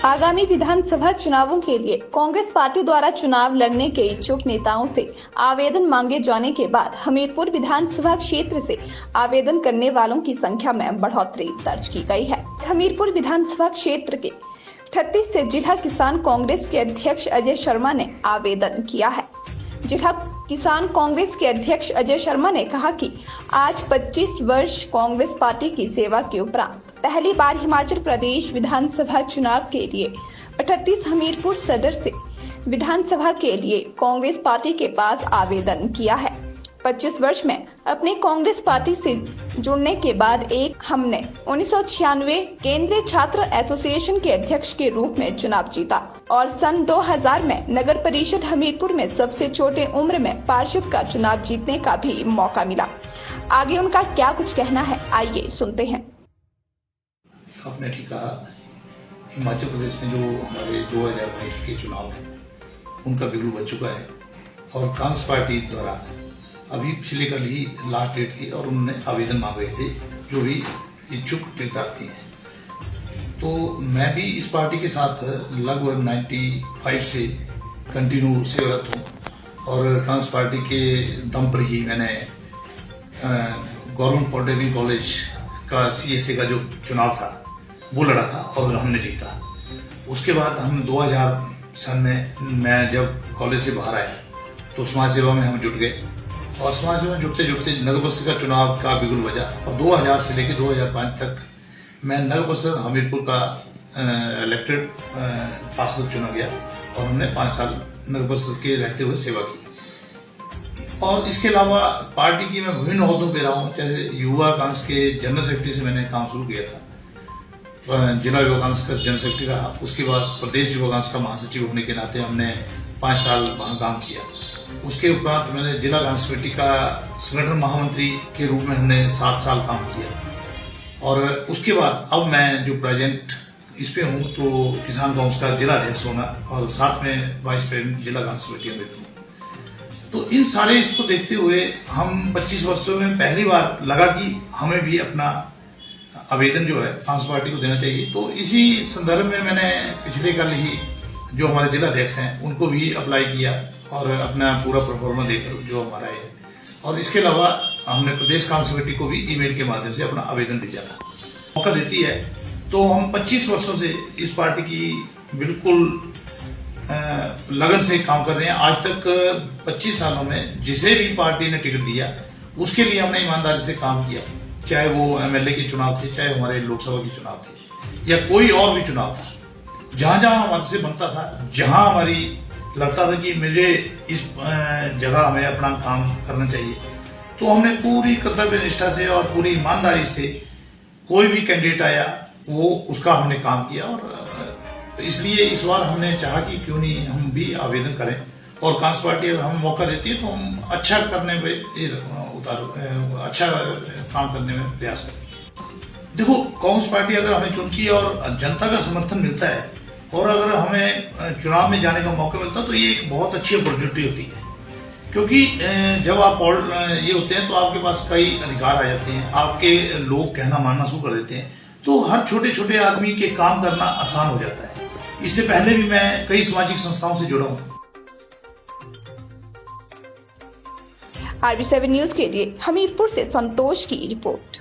आगामी विधानसभा चुनावों के लिए कांग्रेस पार्टी द्वारा चुनाव लड़ने के इच्छुक नेताओं से आवेदन मांगे जाने के बाद हमीरपुर विधानसभा क्षेत्र से आवेदन करने वालों की संख्या में बढ़ोतरी दर्ज की गई है। हमीरपुर विधानसभा क्षेत्र के 38 से जिला किसान कांग्रेस के अध्यक्ष अजय शर्मा ने आवेदन किया है। जिला किसान कांग्रेस के अध्यक्ष अजय शर्मा ने कहा कि आज 25 वर्ष कांग्रेस पार्टी की सेवा के उपरांत पहली बार हिमाचल प्रदेश विधानसभा चुनाव के लिए 38 हमीरपुर सदर से विधानसभा के लिए कांग्रेस पार्टी के पास आवेदन किया है। 25 वर्ष में अपने कांग्रेस पार्टी से जुड़ने के बाद हमने 1996 केंद्रीय छात्र एसोसिएशन के अध्यक्ष के रूप में चुनाव जीता और सन 2000 में नगर परिषद हमीरपुर में सबसे छोटे उम्र में पार्षद का चुनाव जीतने का भी मौका मिला। आगे उनका क्या कुछ कहना है, आइए सुनते हैं। आपने ठीक कहा, हिमाचल प्रदेश में जो हमारे 2022 के चुनाव है उनका बिगुल बच चुका है और कांग्रेस पार्टी द्वारा अभी पिछले कल ही लास्ट डेट थी और उन्होंने आवेदन मांगे थे जो भी इच्छुक विद्यार्थी हैं। तो मैं भी इस पार्टी के साथ लगभग 95 से कंटिन्यू सेवारत हूँ और कांग्रेस पार्टी के दम पर ही मैंने गवर्नमेंट पॉलिटेक्निक कॉलेज का CSA का जो चुनाव था वो लड़ा था और हमने जीता। उसके बाद हम 2000 सन में मैं जब कॉलेज से बाहर आया तो समाज सेवा में हम जुट गए और समाज सेवा में जुड़ते जुड़ते नगर परिषद का चुनाव का बिगुल बजा और 2000 से लेकर 2005 तक मैं नगर परिषद हमीरपुर का इलेक्टेड पार्षद चुना गया और हमने 5 साल नगर परिषद के रहते हुए सेवा की। और इसके अलावा पार्टी की मैं विभिन्न ओहदों पे रहा हूँ, जैसे युवा कांग्रेस के जनरल सेक्रेटरी से मैंने काम शुरू किया था, जिला युवा कांग्रेस का जनरल सेक्रेटरी रहा। उसके बाद प्रदेश युवा कांग्रेस का महासचिव होने के नाते हमने 5 साल वहाँ काम किया। उसके उपरांत मैंने जिला कांग्रेस कमेटी का संगठन महामंत्री के रूप में हमने 7 साल काम किया और उसके बाद अब मैं जो प्रेजेंट इस पे हूँ तो किसान कांग्रेस का जिला अध्यक्ष होना और साथ में वाइस प्रेसिडेंट जिला कांग्रेस कमेटी में हूँ। तो इन सारे इसको देखते हुए हम 25 वर्षों में पहली बार लगा कि हमें भी अपना आवेदन जो है कांग्रेस पार्टी को देना चाहिए। तो इसी संदर्भ में मैंने पिछले कल ही जो हमारे जिला अध्यक्ष हैं उनको भी अप्लाई किया और अपना पूरा परफॉर्मेंस देकर जो हमारा है और इसके अलावा हमने प्रदेश कांग्रेस कमेटी को भी ईमेल के माध्यम से अपना आवेदन भेजा था। मौका देती है तो हम 25 वर्षों से इस पार्टी की बिल्कुल लगन से काम कर रहे हैं। आज तक 25 सालों में जिसे भी पार्टी ने टिकट दिया उसके लिए हमने ईमानदारी से काम किया, चाहे वो MLA के चुनाव थे, चाहे हमारे लोकसभा के चुनाव थे या कोई और भी चुनाव था। जहां जहां हमारे से बनता था, जहां हमारी लगता था कि मुझे इस जगह हमें अपना काम करना चाहिए, तो हमने पूरी कर्तव्य निष्ठा से और पूरी ईमानदारी से कोई भी कैंडिडेट आया वो उसका हमने काम किया। और तो इसलिए इस बार हमने चाहा कि क्यों नहीं हम भी आवेदन करें और कांग्रेस पार्टी अगर हमें मौका देती है तो हम अच्छा करने में अच्छा काम करने में प्रयास करेंगे। देखो, कांग्रेस पार्टी अगर हमें चुनती है और जनता का समर्थन मिलता है और अगर हमें चुनाव में जाने का मौका मिलता है तो ये एक बहुत अच्छी अपॉर्चुनिटी होती है, क्योंकि जब आप ये होते हैं तो आपके पास कई अधिकार आ जाते हैं, आपके लोग कहना मानना शुरू कर देते हैं, तो हर छोटे छोटे आदमी के काम करना आसान हो जाता है। इससे पहले भी मैं कई सामाजिक संस्थाओं से जुड़ा हूँ। RV7 न्यूज के लिए हमीरपुर से संतोष की रिपोर्ट।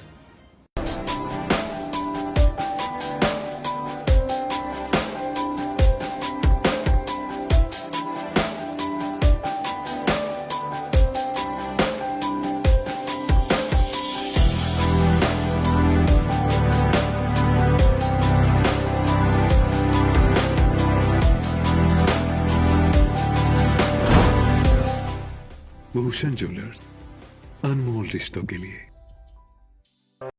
भूषण ज्वेलर्स, अनमोल रिश्तों के लिए।